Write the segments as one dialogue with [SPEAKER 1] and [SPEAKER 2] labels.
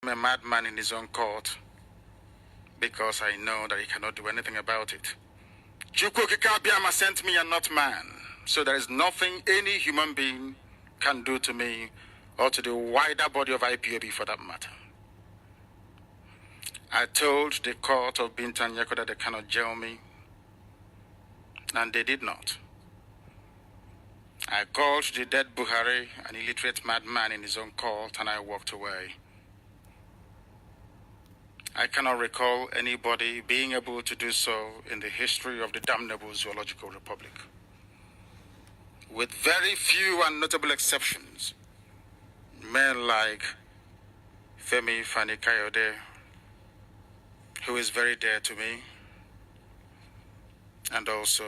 [SPEAKER 1] a madman in his own court because I know that he cannot do anything about it. Chukwukikabiama sent me and not man. So there is nothing any human being can do to me or to the wider body of IPOB for that matter. I told the court of Bintan Yako that they cannot jail me, and they did not. I called the dead Buhari, an illiterate madman, in his own court, and I walked away. I cannot recall anybody being able to do so in the history of the damnable Zoological Republic. With very few and notable exceptions, men like Femi Fani-Kayode, who is very dear to me, and also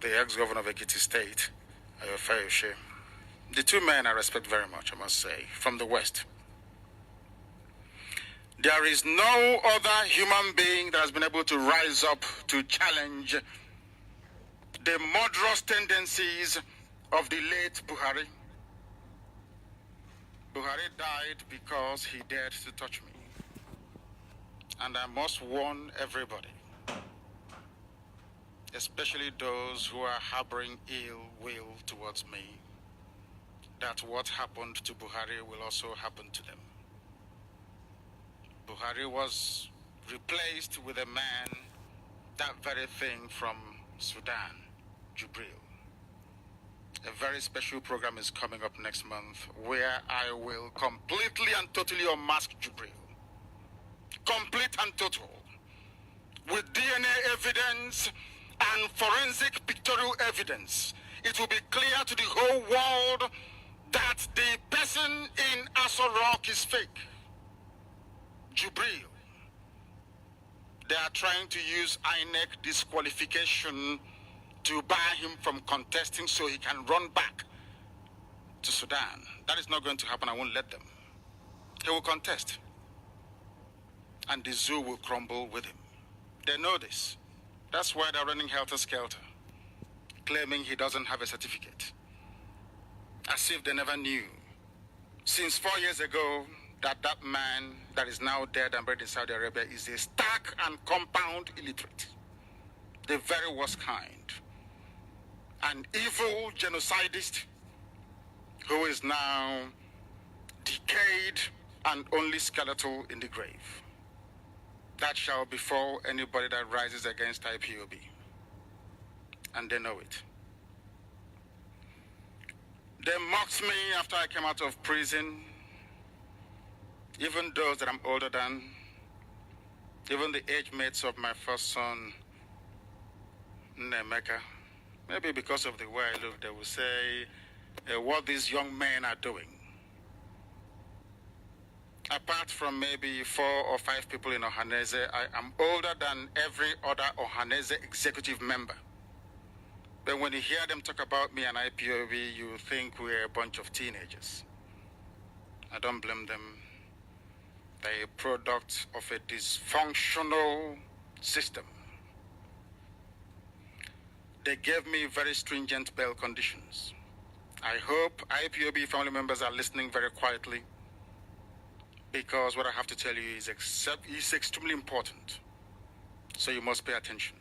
[SPEAKER 1] the ex-governor of Ekiti State, Ayofayoshe. The two men I respect very much, I must say, from the West. There is no other human being that has been able to rise up to challenge the murderous tendencies of the late Buhari. Buhari died because he dared to touch me. And I must warn everybody, especially those who are harboring ill will towards me, that what happened to Buhari will also happen to them. Buhari was replaced with a man, that very thing from Sudan, Jubril. A very special program is coming up next month where I will completely and totally unmask Jubril. Complete and total. With DNA evidence and forensic pictorial evidence, it will be clear to the whole world that the person in Aso Rock is fake. Jubril. They are trying to use INEC disqualification to bar him from contesting so he can run back to Sudan. That is not going to happen. I won't let them. He will contest. And the zoo will crumble with him. They know this. That's why they're running helter-skelter, claiming he doesn't have a certificate. As if they never knew. Since 4 years ago, that man that is now dead and buried in Saudi Arabia is a stark and compound illiterate. The very worst kind. An evil genocidist who is now decayed and only skeletal in the grave. That shall befall anybody that rises against IPOB. And they know it. They mocked me after I came out of prison. Even those that I'm older than, even the age mates of my first son, Nemeka, maybe because of the way I look, they will say what these young men are doing. Apart from maybe 4 or 5 people in Ohanese, I am older than every other Ohanese executive member. But when you hear them talk about me and IPOB, you think we're a bunch of teenagers. I don't blame them. They're a product of a dysfunctional system. They gave me very stringent bail conditions. I hope IPOB family members are listening very quietly, because what I have to tell you is extremely important. So you must pay attention.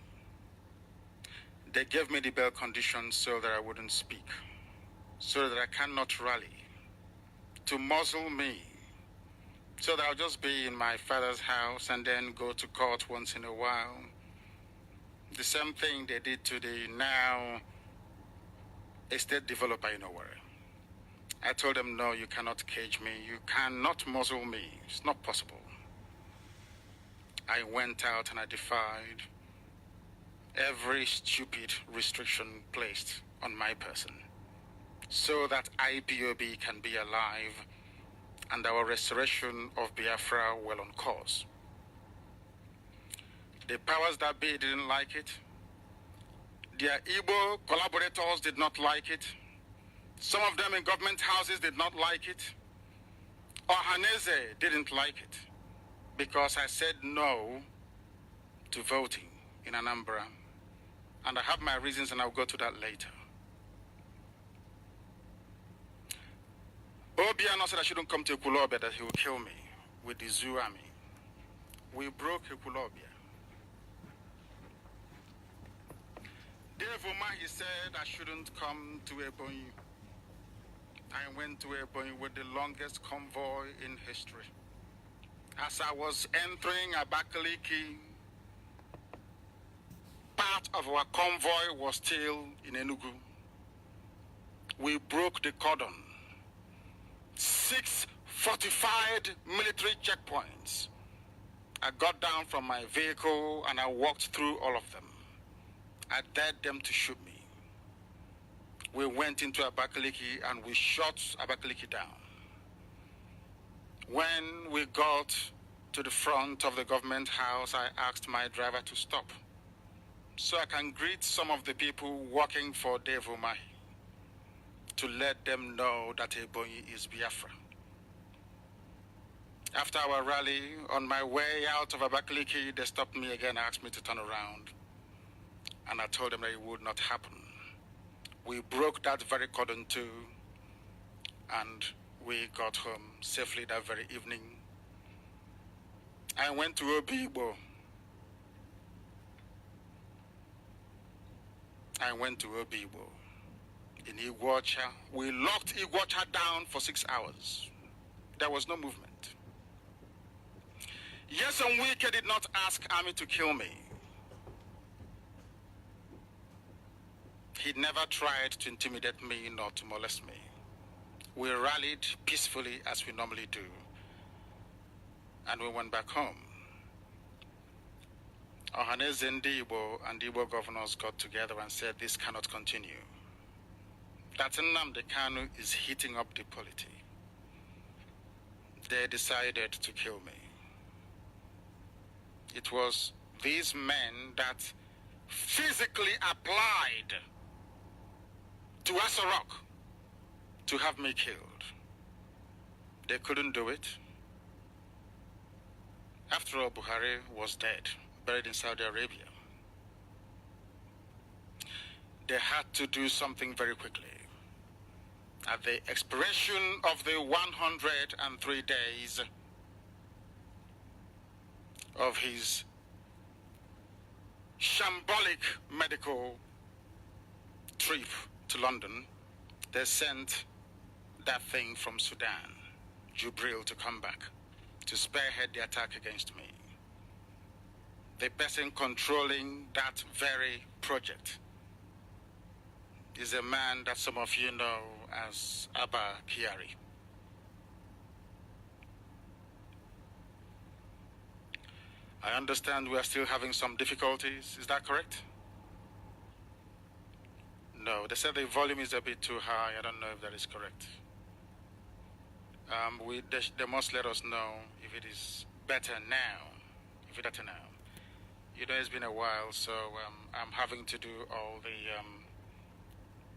[SPEAKER 1] They gave me the bail conditions so that I wouldn't speak, so that I cannot rally, to muzzle me, so that I'll just be in my father's house and then go to court once in a while. The same thing they did to the now estate developer in Owerri. I told them, no, you cannot cage me. You cannot muzzle me. It's not possible. I went out and I defied every stupid restriction placed on my person so that IPOB can be alive and our restoration of Biafra well on course. The powers that be didn't like it. Their Igbo collaborators did not like it. Some of them in government houses did not like it. Ohanese didn't like it because I said no to voting in Anambra. And I have my reasons and I'll go to that later. Obiano said I shouldn't come to Kulobe, that he will kill me. with the Zoo Army. We broke Ekulobia. Dave Umahi said I shouldn't come to Ebonyi. I went to Ebonyi with the longest convoy in history. As I was entering Abakaliki, part of our convoy was still in Enugu. We broke the cordon. 6 fortified military checkpoints. I got down from my vehicle and I walked through all of them. I dared them to shoot me. We went into Abakaliki and we shot Abakaliki down. When we got to the front of the government house, I asked my driver to stop so I can greet some of the people working for Dave Umahi to let them know that Ebonyi is Biafra. After our rally, on my way out of Abakaliki, they stopped me again and asked me to turn around. And I told them that it would not happen. We broke that very cordon too, and we got home safely that very evening. I went to Obibo. In Iguacha. We locked Iguacha down for 6 hours. There was no movement. Yes, and Wike did not ask army to kill me. He never tried to intimidate me nor to molest me. We rallied peacefully as we normally do. And we went back home. Ohaneze and the Igbo governors got together and said this cannot continue. That Nnamdi Kanu is heating up the polity. They decided to kill me. It was these men that physically applied to Asarok to have me killed. They couldn't do it. After all, Buhari was dead, buried in Saudi Arabia. They had to do something very quickly. At the expiration of the 103 days of his shambolic medical trip to London, they sent that thing from Sudan, Jubril, to come back to spearhead the attack against me. The person controlling that very project is a man that some of you know as Abba Kyari. I understand we are still having some difficulties. Is that correct? No, they said the volume is a bit too high. I don't know if that is correct. They must let us know if it is better now. You know, it's been a while, so I'm having to do all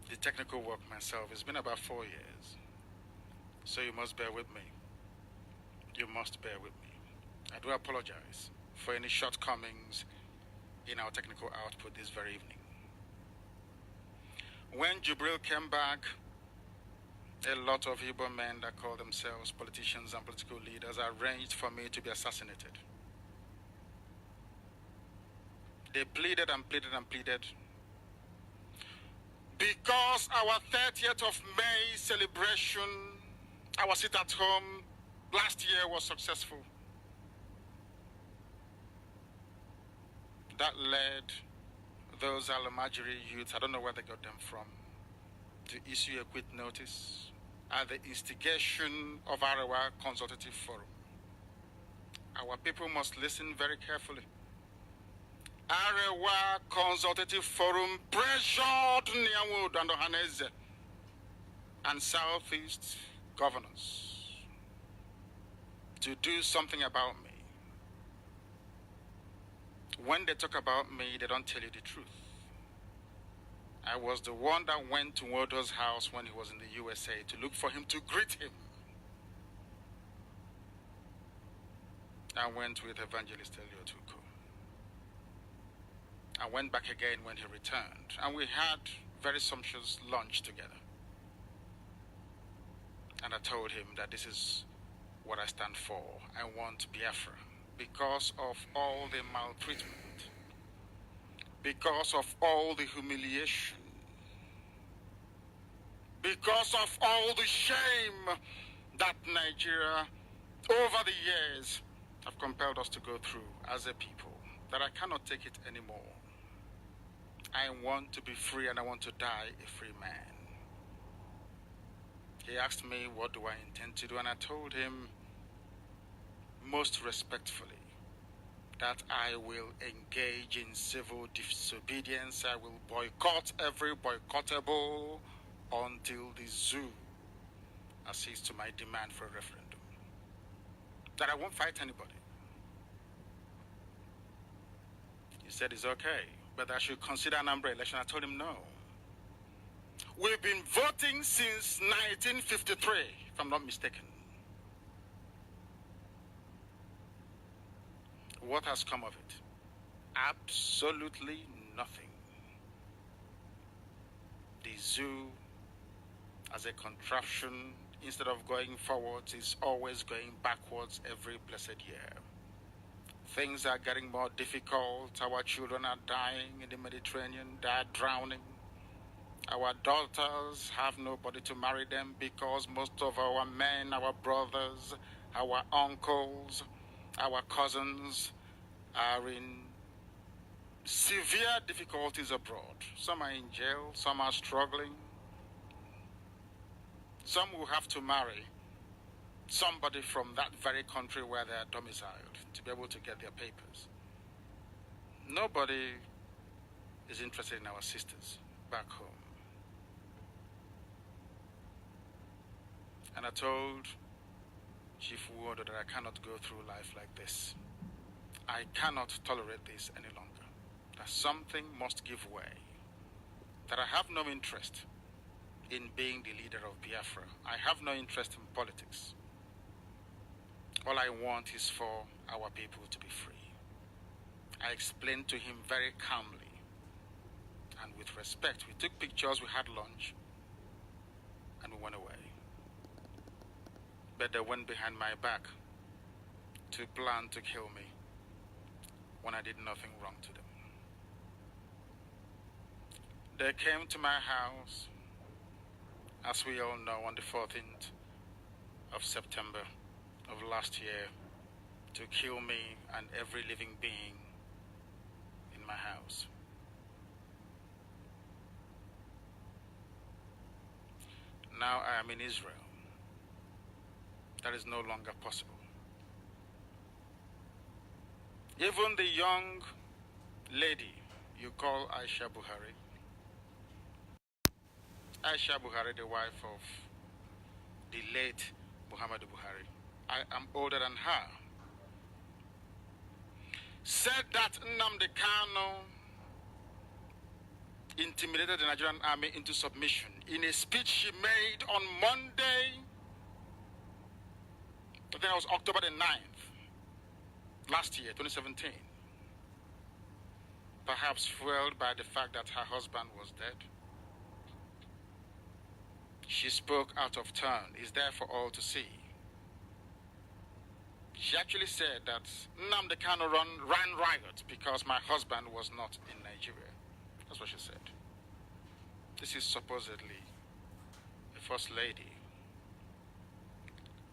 [SPEAKER 1] the technical work myself. It's been about 4 years. So you must bear with me. I do apologize for any shortcomings in our technical output this very evening. When Jubril came back, a lot of Igbo men that call themselves politicians and political leaders arranged for me to be assassinated. They pleaded and pleaded and pleaded because our 30th of May celebration, our sit at home last year was successful. That led those Alamajiri youths, I don't know where they got them from, to issue a quit notice at the instigation of Arewa Consultative Forum. Our people must listen very carefully. Arewa Consultative Forum pressured Nyawood and Ohaneze and Southeast governors to do something about me. When they talk about me, they don't tell you the truth. I was the one that went to Wodo's house when he was in the USA to look for him, to greet him. I went with Evangelist Eliotuko. I went back again when he returned, and we had very sumptuous lunch together. And I told him that this is what I stand for. I want Biafra because of all the maltreatment, because of all the humiliation, because of all the shame that Nigeria over the years have compelled us to go through as a people, that I cannot take it anymore. I want to be free and I want to die a free man. He asked me, what do I intend to do? And I told him, most respectfully, that I will engage in civil disobedience. I will boycott every boycottable until the zoo accedes to my demand for a referendum. That I won't fight anybody. He said it's okay, but I should consider an Nnamdi election. I told him no. We've been voting since 1953, if I'm not mistaken. What has come of it? Absolutely nothing. The zoo, as a contraption, instead of going forwards, is always going backwards every blessed year. Things are getting more difficult. Our children are dying in the Mediterranean. They are drowning. Our daughters have nobody to marry them because most of our men, our brothers, our uncles, our cousins are in severe difficulties abroad. Some are in jail, some are struggling. Some will have to marry somebody from that very country where they are domiciled to be able to get their papers. Nobody is interested in our sisters back home. And I told Chief Ward that I cannot go through life like this. I cannot tolerate this any longer. That something must give way. That I have no interest in being the leader of Biafra. I have no interest in politics. All I want is for our people to be free. I explained to him very calmly and with respect. We took pictures, we had lunch, and we went away. But they went behind my back to plan to kill me when I did nothing wrong to them. They came to my house, as we all know, on the 14th of September of last year to kill me and every living being in my house. Now I am in Israel. That is no longer possible. Even the young lady you call Aisha Buhari, the wife of the late Muhammadu Buhari, I am older than her, said that Nnamdi Kanu intimidated the Nigerian army into submission in a speech she made on Monday. I think it was October the 9th, last year, 2017. Perhaps fueled by the fact that her husband was dead. She spoke out of turn. It's there for all to see. She actually said that Nnamdi Kanu ran riot because my husband was not in Nigeria. That's what she said. This is supposedly the first lady.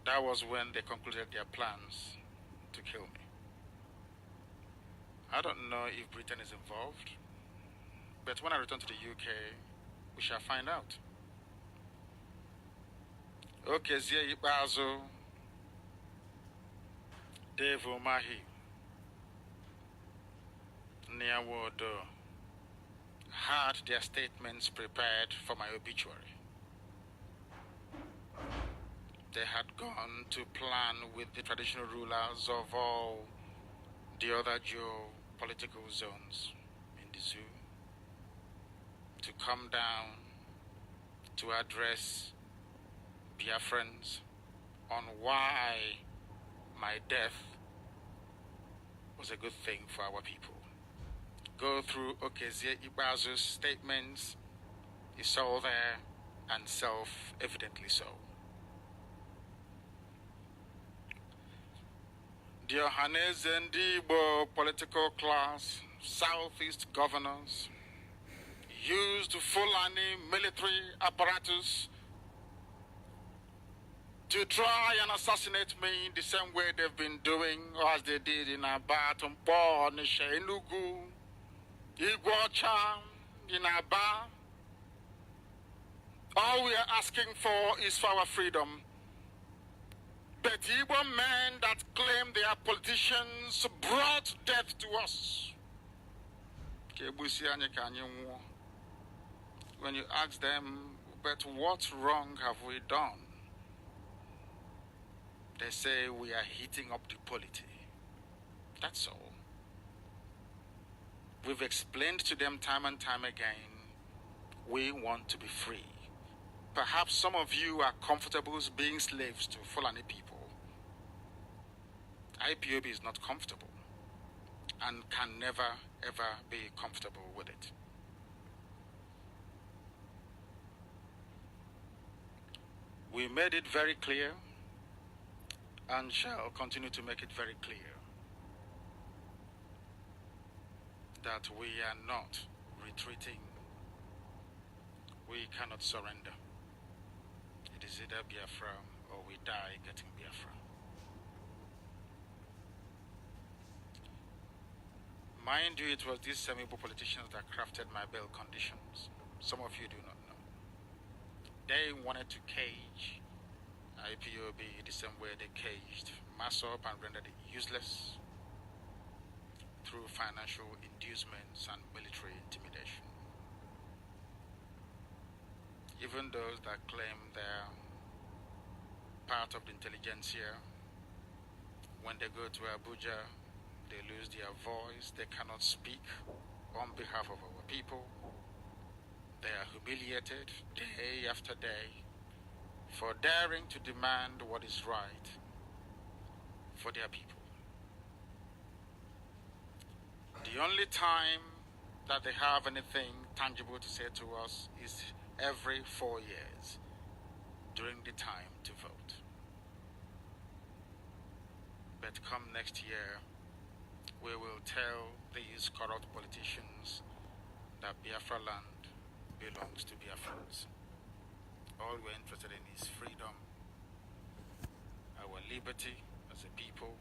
[SPEAKER 1] That was when they concluded their plans to kill me. I don't know if Britain is involved, but when I return to the UK, we shall find out. Okezie Ikpeazu, Dave Umahi, Niawodo had their statements prepared for my obituary. They had gone to plan with the traditional rulers of all the other geopolitical zones in the zoo to come down to address Biafrans on why my death was a good thing for our people. Go through Okezie Ikpeazu's statements. It's all there and self-evidently so. the Ohanese and Igbo political class, Southeast governors, used Fulani military apparatus to try and assassinate me the same way they've been doing, or as they did in Aba, Tumpo, Nisha, Enugu, Iguacha, in Aba. All we are asking for is for our freedom. But Igbo men that claim they are politicians brought death to us. When you ask them, but what wrong have we done? They say we are heating up the polity. That's all. We've explained to them time and time again, we want to be free. Perhaps some of you are comfortable being slaves to Fulani people. IPOB is not comfortable and can never, ever be comfortable with it. We made it very clear and shall continue to make it very clear that we are not retreating. We cannot surrender. It is either Biafra or we die getting Biafra. Mind you, it was these semi-Igbo politicians that crafted my bail conditions. Some of you do not know. They wanted to cage IPOB the same way they caged MASOP and rendered it useless through financial inducements and military intimidation. Even those that claim they're part of the intelligentsia, when they go to Abuja, they lose their voice, they cannot speak on behalf of our people. They are humiliated day after day for daring to demand what is right for their people. The only time that they have anything tangible to say to us is every 4 years during the time to vote. But come next year, we will tell these corrupt politicians that Biafra land belongs to Biafrans. All we're interested in is freedom, our liberty as a people,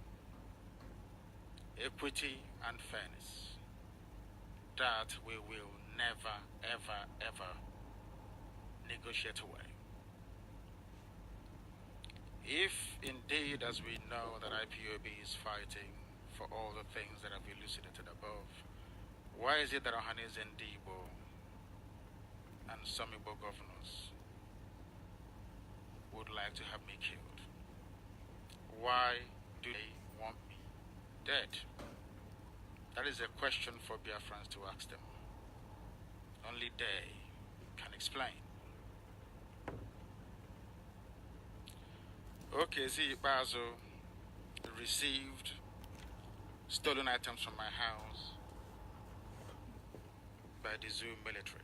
[SPEAKER 1] equity and fairness. That we will never, ever, ever negotiate away. If indeed, as we know, that IPOB is fighting for all the things that I've elucidated above, why is it that Ohanese and Igbo and some Igbo governors would like to have me killed? Why do they want me dead? That is a question for Biafrans to ask them. Only they can explain. Okay, see, Bazo received stolen items from my house by the zoo military.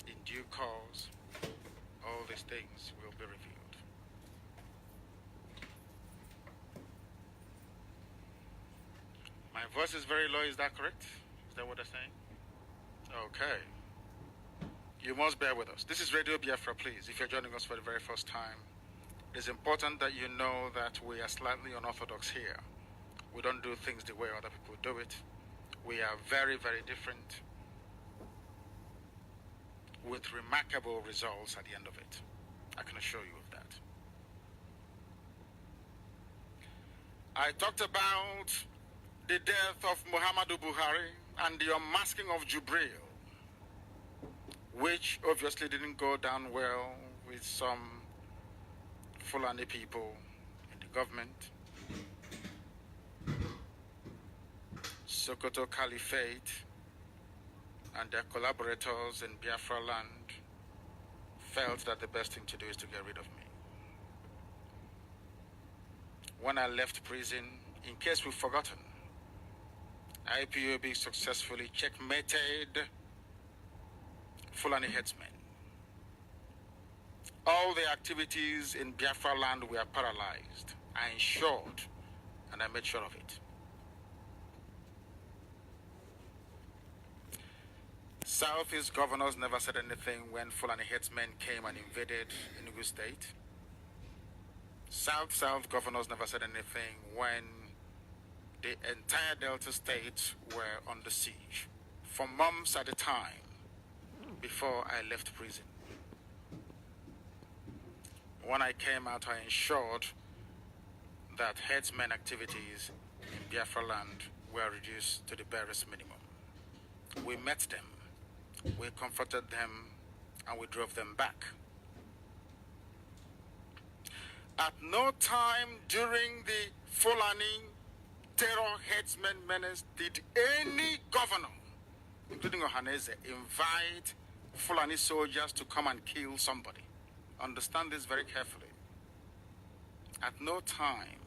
[SPEAKER 1] In due course, all these things will be revealed. My voice is very low, is that correct? Is that what they're saying? Okay. You must bear with us. This is Radio Biafra, please. If you're joining us for the very first time, it's important that you know that we are slightly unorthodox here. We don't do things the way other people do it. We are very, very different, with remarkable results at the end of it. I can assure you of that. I talked about the death of Muhammadu Buhari and the unmasking of Jubril, which obviously didn't go down well with some Fulani people in the government. Sokoto Caliphate and their collaborators in Biafra land felt that the best thing to do is to get rid of me. When I left prison, in case we've forgotten, IPOB successfully checkmated Fulani headsmen. All the activities in Biafra land were paralyzed. I ensured and I made sure of it. Southeast governors never said anything when Fulani headsmen came and invaded Enugu State. South governors never said anything when the entire Delta State were under siege for months at a time before I left prison. When I came out, I ensured that headsmen activities in Biafra land were reduced to the barest minimum. We met them, we comforted them, and we drove them back. At no time during the Fulani terror headsmen menace did any governor, including Ohaneze, invite Fulani soldiers to come and kill somebody. Understand this very carefully. At no time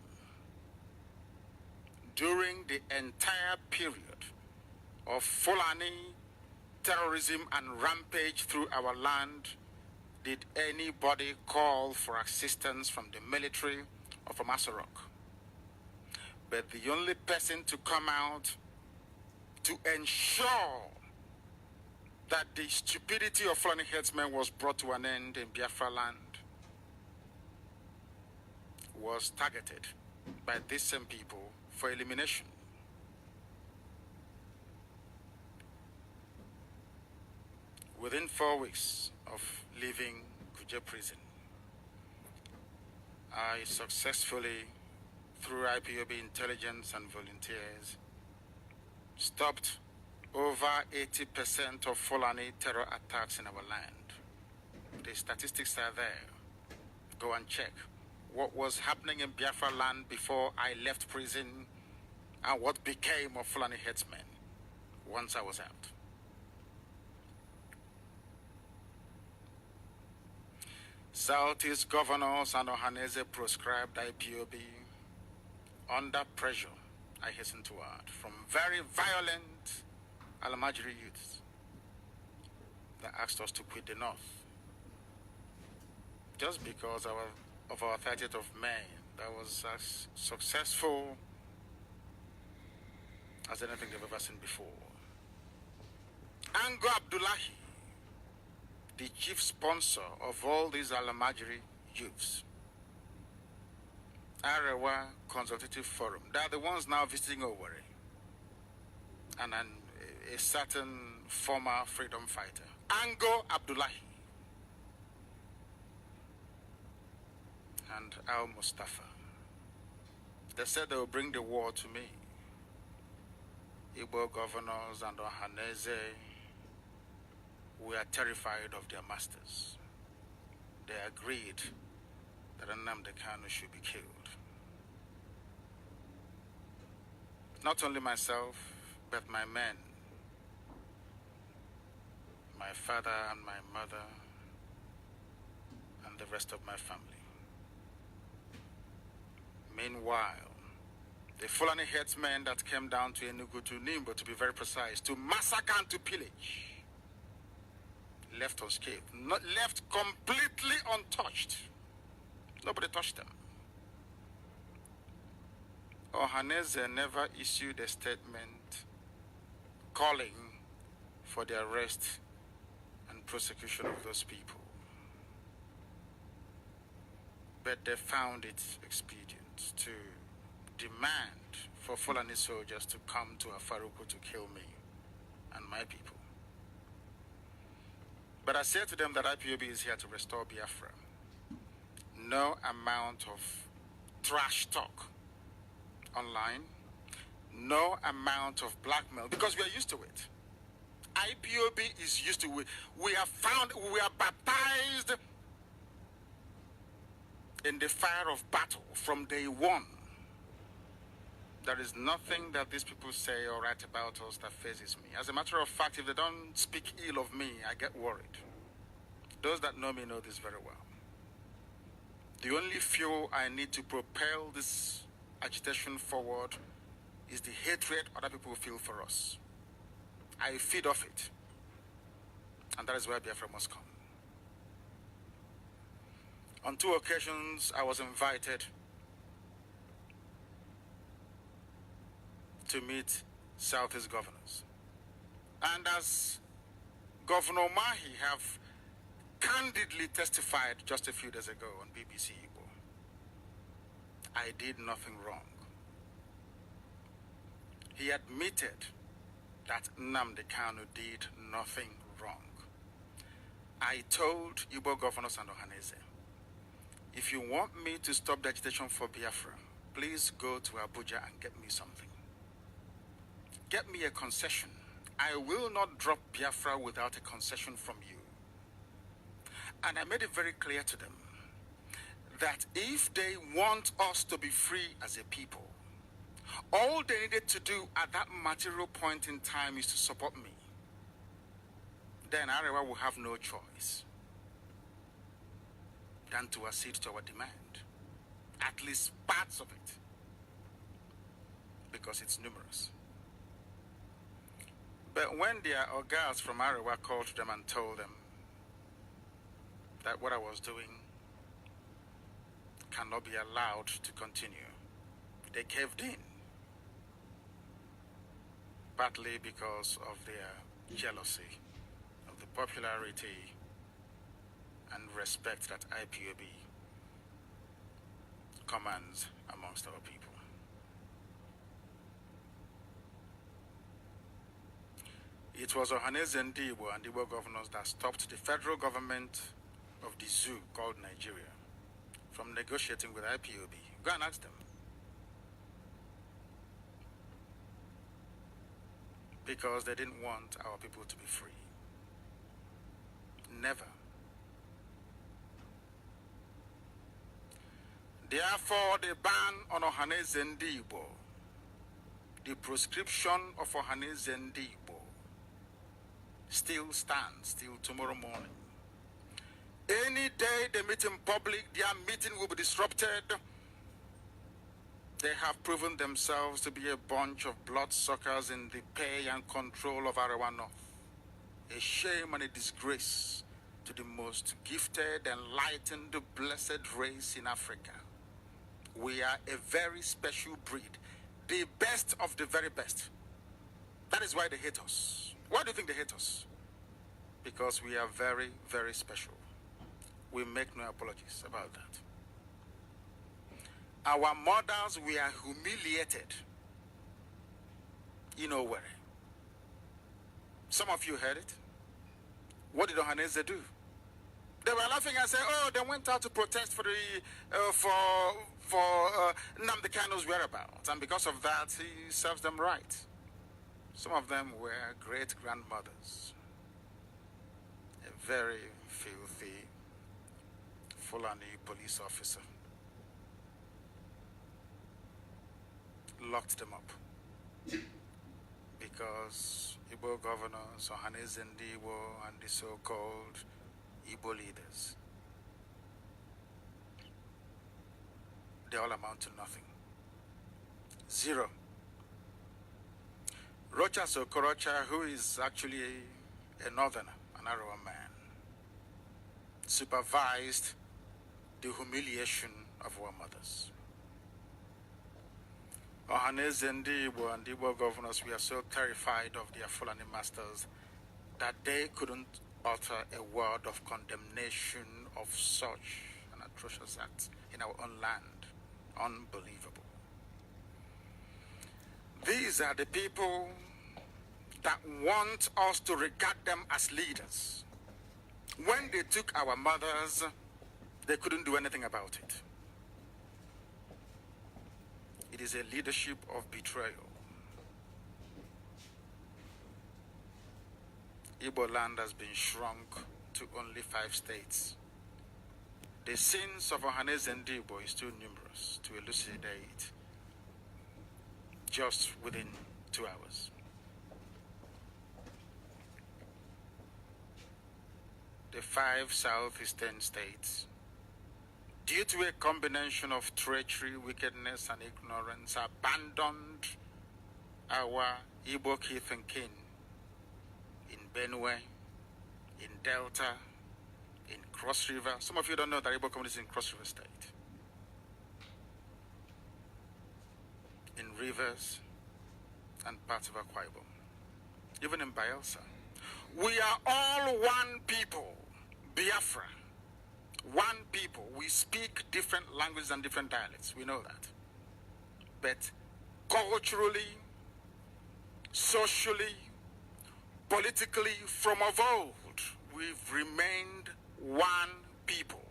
[SPEAKER 1] during the entire period of Fulani terrorism and rampage through our land did anybody call for assistance from the military or from Asarok. But the only person to come out to ensure that the stupidity of Fulani headsmen was brought to an end in Biafra land was targeted by these same people for elimination. Within 4 weeks of leaving Kuje prison, I successfully, through IPOB intelligence and volunteers, stopped over 80% of Fulani terror attacks in our land. The statistics are there. Go and check what was happening in Biafra land before I left prison and what became of Fulani headsmen once I was out. Southeast governors and Ohaneze proscribed IPOB under pressure, I hasten to add, from very violent Alamajiri youths that asked us to quit the North. Just because of our 30th of May, that was as successful as anything they've ever seen before. Ango Abdullahi, the chief sponsor of all these Alamajiri youths, Arewa Consultative Forum, they are the ones now visiting Owerri, and a certain former freedom fighter, Ango Abdullahi, and Al Mustafa. They said they will bring the war to me. Igbo governors and Ohaneze were terrified of their masters. They agreed that Nnamdi Kanu should be killed. Not only myself, but my men, my father and my mother, and the rest of my family. Meanwhile, the Fulani headsmen that came down to Enugu, to Nimbo, to be very precise, to massacre and to pillage, left unscathed, not left completely untouched. Nobody touched them. Ohaneze never issued a statement calling for the arrest and prosecution of those people. But they found it expedient to demand for Fulani soldiers to come to Afaruku to kill me and my people. But I said to them that IPOB is here to restore Biafra. No amount of trash talk online, no amount of blackmail, because we are used to it. IPOB is used to it. We are baptized in the fire of battle from day one. There is nothing that these people say or write about us that phases me. As a matter of fact, if they don't speak ill of me, I get worried. Those that know me know this very well. The only fuel I need to propel this agitation forward is the hatred other people feel for us. I feed off it. And that is where Biafra must come. On 2 occasions, I was invited to meet Southeast governors. And as Governor Mahi have candidly testified just a few days ago on BBC Igbo, I did nothing wrong. He admitted that Nnamdi Kanu did nothing wrong. I told Igbo governors and Ohanese, if you want me to stop the agitation for Biafra, please go to Abuja and get me something. Get me a concession. I will not drop Biafra without a concession from you. And I made it very clear to them that if they want us to be free as a people, all they needed to do at that material point in time is to support me. Then Arewa will have no choice than to accede to our demand. At least parts of it. Because it's numerous. But when their organs from Arewa called them and told them that what I was doing cannot be allowed to continue, they caved in. Partly because of their jealousy of the popularity and respect that IPOB commands amongst our people. It was Ohanese and Igbo and Igbo governors that stopped the federal government of the zoo called Nigeria from negotiating with IPOB. Go and ask them. Because they didn't want our people to be free. Never. Therefore, the ban on Ohanese and Igbo, the proscription of Ohanese and Igbo, still stands till tomorrow morning. Any day they meet in public, their meeting will be disrupted. They have proven themselves to be a bunch of bloodsuckers in the pay and control of Arewa North. A shame and a disgrace to the most gifted, enlightened, blessed race in Africa. We are a very special breed, the best of the very best. That is why they hate us. Why do you think they hate us? Because we are very, very special. We make no apologies about that. Our mothers were humiliated in Owerri. Some of you heard it. What did Ohanese do? They were laughing and saying, "Oh, they went out to protest for the for Nnamdi Kanu's whereabouts, and because of that, he serves them right." Some of them were great-grandmothers. A very filthy Fulani police officer locked them up because Igbo governors, Ohanese and Igbo, and the so-called Igbo leaders, they all amount to nothing. Zero. Rocha Sokorocha, who is actually a northerner, an Arewa man, supervised the humiliation of our mothers. Ohanese and Igbo governors were so terrified of their Fulani masters that they couldn't utter a word of condemnation of such an atrocious act in our own land. Unbelievable. These are the people that want us to regard them as leaders. When they took our mothers, they couldn't do anything about it. It is a leadership of betrayal. Igbo land has been shrunk to only 5 states. The sins of Ohanese and Igbo is too numerous to elucidate just within 2 hours. The 5 southeastern states, due to a combination of treachery, wickedness, and ignorance, abandoned our Igbo kith and kin in Benue, in Delta, in Cross River. Some of you don't know that Igbo community is in Cross River State. In Rivers, and parts of Akwa Ibom, even in Bayelsa. We are all one people, Biafra. One people. We speak different languages and different dialects. We know that. But culturally, socially, politically, from of old, we've remained one people.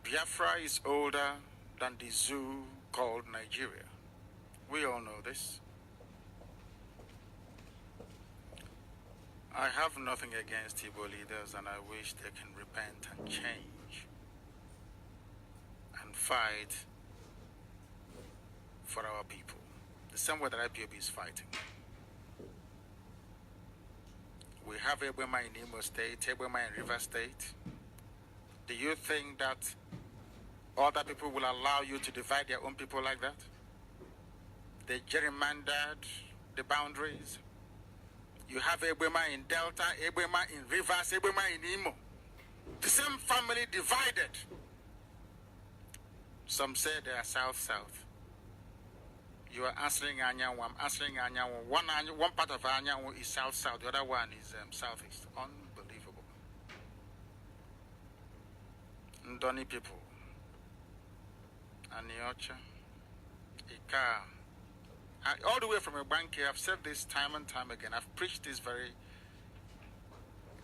[SPEAKER 1] Biafra is older than the zoo called Nigeria. We all know this. I have nothing against Igbo leaders, and I wish they can repent and change and fight for our people, the same way that IPOB is fighting. We have Ebema in Imo State, Ebema in River State. Do you think that other people will allow you to divide their own people like that? They gerrymandered the boundaries. You have Ebema in Delta, Ebema in Rivers, Ebema in Imo. The same family divided. Some say they are south-south. You are answering Anyanwu, I'm answering Anyanwu. One part of Anyanwu is south-south, the other one is southeast. Unbelievable. Ndoni people. Aniocha. Ika. All the way from Ibanki, I've said this time and time again. I've preached this very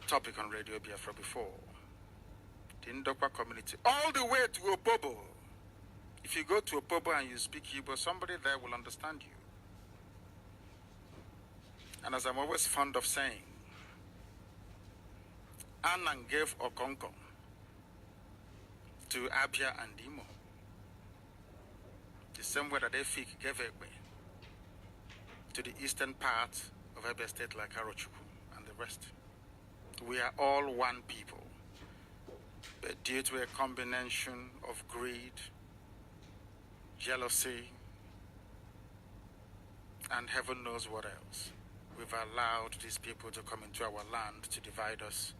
[SPEAKER 1] topic on Radio Biafra before. The Ndokwa community. All the way to Opobo. If you go to Opobo and you speak Igbo, somebody there will understand you. And as I'm always fond of saying, Anang gave Okonko to Abia and Imo. The same way that Efik gave Egbe to the eastern part of Abia State like Arochukwu and the rest. We are all one people. But due to a combination of greed, jealousy, and heaven knows what else, we've allowed these people to come into our land to divide us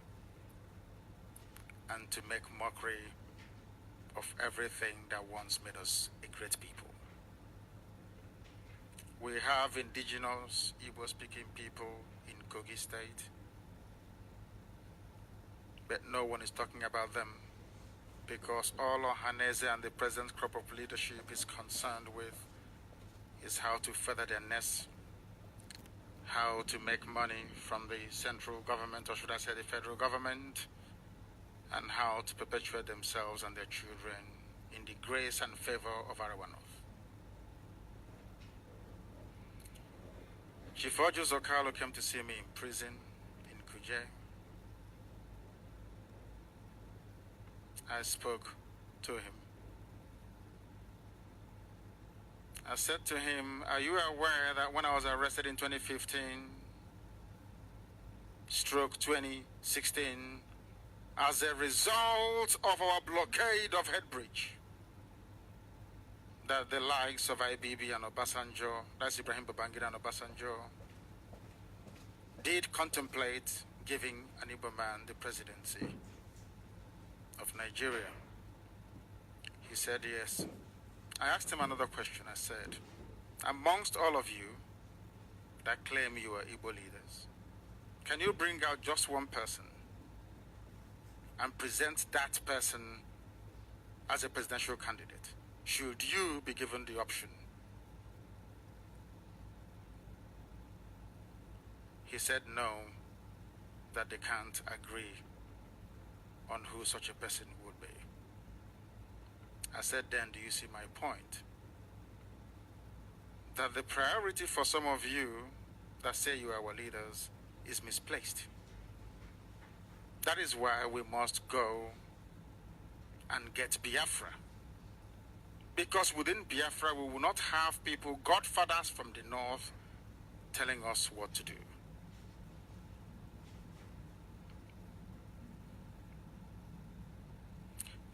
[SPEAKER 1] and to make mockery of everything that once made us a great people. We have indigenous Igbo-speaking people in Kogi State, but no one is talking about them because all Ohanese and the present crop of leadership is concerned with is how to feather their nests, how to make money from the central government, or should I say the federal government, and how to perpetuate themselves and their children in the grace and favor of Arawanov. Chief Ojo Zokalo came to see me in prison in Kuje. I spoke to him. I said to him, are you aware that when I was arrested in 2015, stroke 2016, as a result of our blockade of Headbridge, that the likes of IBB and Obasanjo, that's Ibrahim Babangida and Obasanjo, did contemplate giving an Igbo man the presidency of Nigeria? He said yes. I asked him another question. I said, amongst all of you that claim you are Igbo leaders, can you bring out just one person and present that person as a presidential candidate? Should you be given the option? He said no, that they can't agree on who such a person would be. I said, then do you see my point? That the priority for some of you that say you are our leaders is misplaced. That is why we must go and get Biafra. Because within Biafra, we will not have people, godfathers from the north, telling us what to do.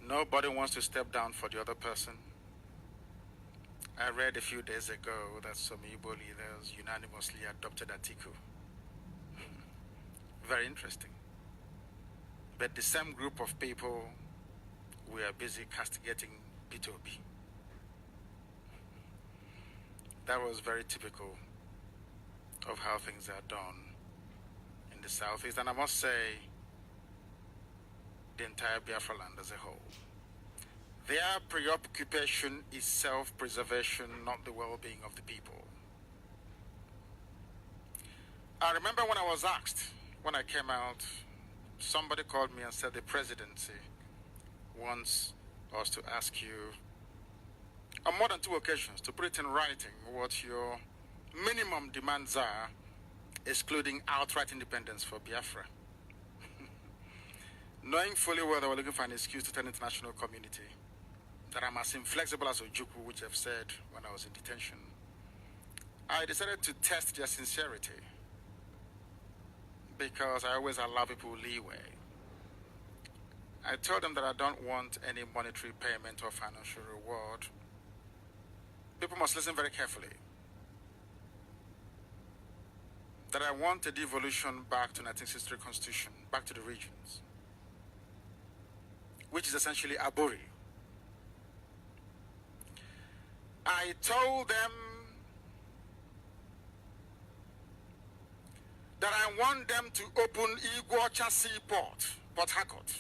[SPEAKER 1] Nobody wants to step down for the other person. I read a few days ago that some Igbo leaders unanimously adopted Atiku. Very interesting. But the same group of people, we are busy castigating P2P. That was very typical of how things are done in the Southeast, and I must say, the entire Biafra land as a whole. Their preoccupation is self-preservation, not the well-being of the people. I remember when I was asked, when I came out, somebody called me and said the presidency wants us to ask you on more than 2 occasions to put it in writing what your minimum demands are, excluding outright independence for Biafra. Knowing fully well they were looking for an excuse to tell the international community that I'm as inflexible as Ojukwu, which I've said when I was in detention, I decided to test their sincerity, because I always allow people leeway. I told them that I don't want any monetary payment or financial reward. People must listen very carefully. That I want a devolution back to 1963 Constitution, back to the regions, which is essentially Aburi. I told them that I want them to open Iguacha Seaport, Port Harcourt.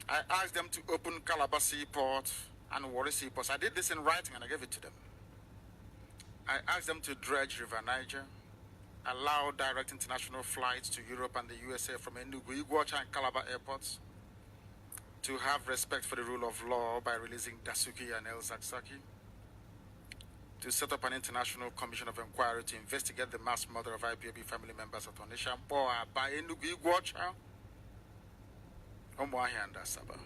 [SPEAKER 1] I asked them to open Calabar Seaport and Warri Seaport. I did this in writing and I gave it to them. I asked them to dredge River Niger, allow direct international flights to Europe and the USA from Enugu, Iguacha and Calabar airports, to have respect for the rule of law by releasing Dasuki and El Zakzaki, to set up an international commission of inquiry to investigate the mass murder of IPOB family members at Onisha, by Enugu, Iguacha, Omuahia and Asaba.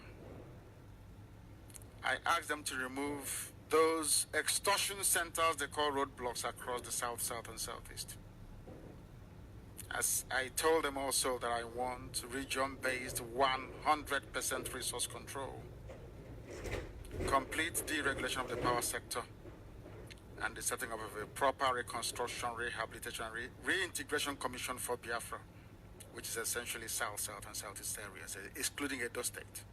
[SPEAKER 1] I asked them to remove those extortion centers they call roadblocks across the South, South, and Southeast. As I told them also that I want region-based 100% resource control, complete deregulation of the power sector, and the setting up of a proper reconstruction, rehabilitation, and reintegration commission for Biafra, which is essentially South, South, and Southeast areas, excluding Edo State.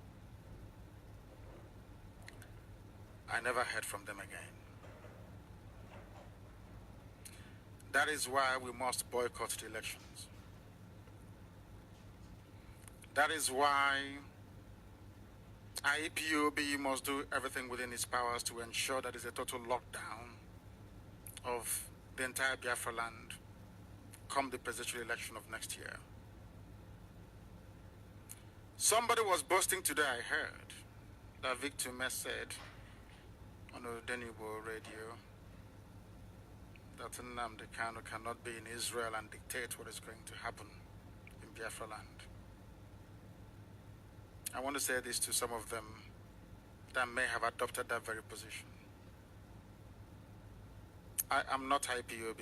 [SPEAKER 1] I never heard from them again. That is why we must boycott the elections. That is why IPOB must do everything within its powers to ensure that there is a total lockdown of the entire Biafra land come the presidential election of next year. Somebody was boasting today, I heard, that Victor Mess said on the Denibo radio that Nnamdi Kanu cannot be in Israel and dictate what is going to happen in Biafra land. I want to say this to some of them that may have adopted that very position. I am not IPOB.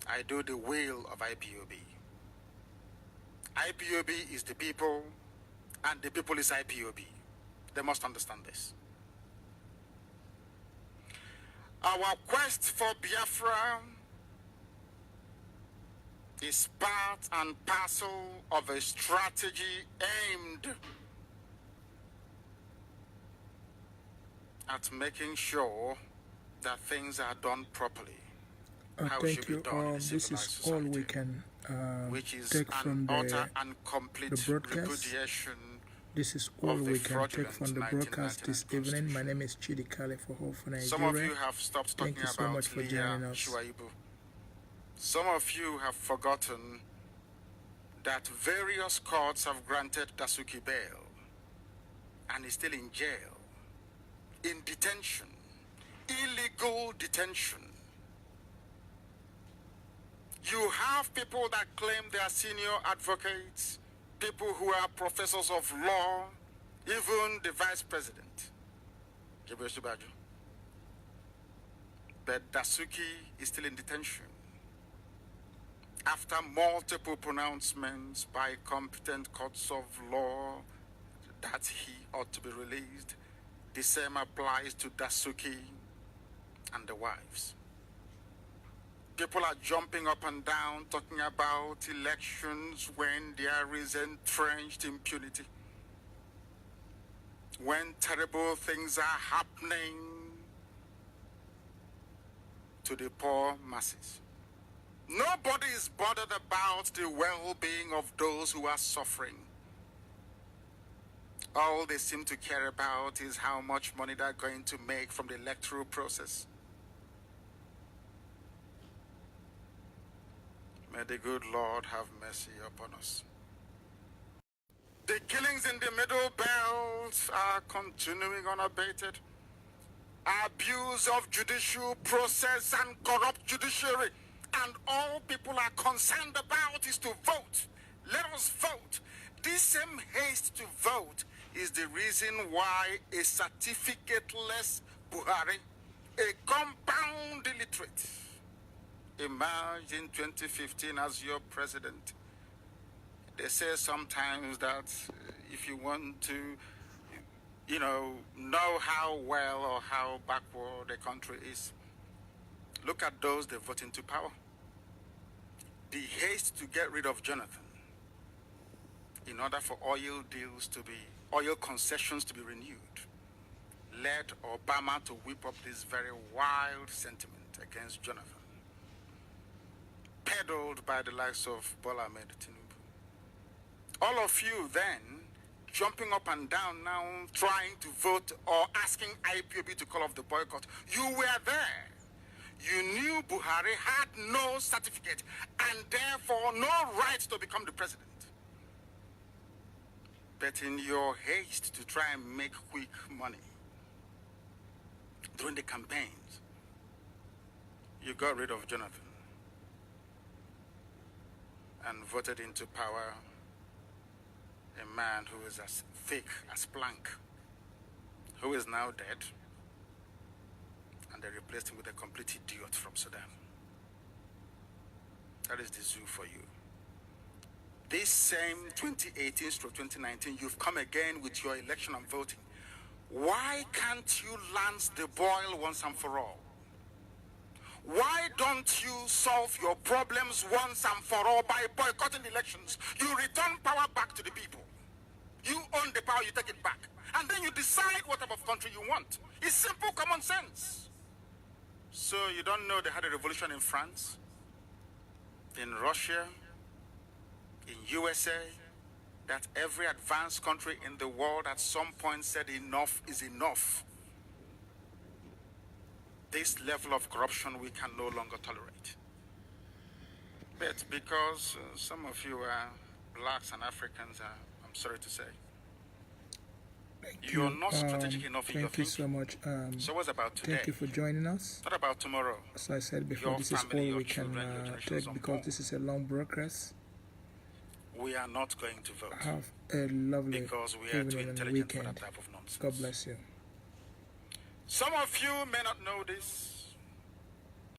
[SPEAKER 1] I do the will of IPOB. IPOB is the people, and the people is IPOB. They must understand this. Our quest for Biafra is part and parcel of a strategy aimed at making sure that things are done properly.
[SPEAKER 2] Thank you. This is all we can take from the broadcast. This is all we can take from the broadcast this evening. My name is Chidi Kale for Hope for Nigeria.
[SPEAKER 1] Some of you have stopped talking about
[SPEAKER 2] so much for joining us.
[SPEAKER 1] Some of you have forgotten that various courts have granted Dasuki bail and is still in jail, in detention, illegal detention. You have people that claim they are senior advocates, people who are professors of law, even the vice president, but Dasuki is still in detention. After multiple pronouncements by competent courts of law that he ought to be released, the same applies to Dasuki and the wives. People are jumping up and down talking about elections when there is entrenched impunity, when terrible things are happening to the poor masses. Nobody is bothered about the well-being of those who are suffering. All they seem to care about is how much money they're going to make from the electoral process. May the good Lord have mercy upon us. The killings in the Middle Belt are continuing unabated. Abuse of judicial process and corrupt judiciary. And all people are concerned about is to vote. Let us vote. This same haste to vote is the reason why a certificate-less Buhari, a compound illiterate, emerged in 2015 as your president. They say sometimes that if you want to, know how well or how backward the country is, look at those they vote into power. The haste to get rid of Jonathan in order for oil concessions to be renewed led Obama to whip up this very wild sentiment against Jonathan, peddled by the likes of Bola Ahmed Tinubu. All of you then jumping up and down now trying to vote or asking IPOB to call off the boycott. You were there. You knew Buhari had no certificate and therefore no right to become the president. But in your haste to try and make quick money during the campaigns, you got rid of Jonathan and voted into power a man who is as thick as plank, who is now dead, and they replaced him with a complete idiot from Sudan. That is the zoo for you. This same 2018-2019, you've come again with your election and voting. Why can't you lance the boil once and for all? Why don't you solve your problems once and for all by boycotting elections? You return power back to the people. You own the power, you take it back. And then you decide what type of country you want. It's simple common sense. So you don't know they had a revolution in France, in Russia, in USA, that every advanced country in the world at some point said enough is enough. This level of corruption we can no longer tolerate. But because some of you are blacks and Africans, I'm sorry to say, you're not strategic enough in your thinking.
[SPEAKER 2] Thank you so much.
[SPEAKER 1] So what's about today?
[SPEAKER 2] Thank you for joining us.
[SPEAKER 1] What about tomorrow?
[SPEAKER 2] As I said before, this is all we can take because this is a long broadcast.
[SPEAKER 1] We are not going to vote.
[SPEAKER 2] Have a lovely
[SPEAKER 1] because we are too
[SPEAKER 2] evening and
[SPEAKER 1] intelligent
[SPEAKER 2] weekend.
[SPEAKER 1] for that type of nonsense.
[SPEAKER 2] God bless you.
[SPEAKER 1] Some of you may not know this.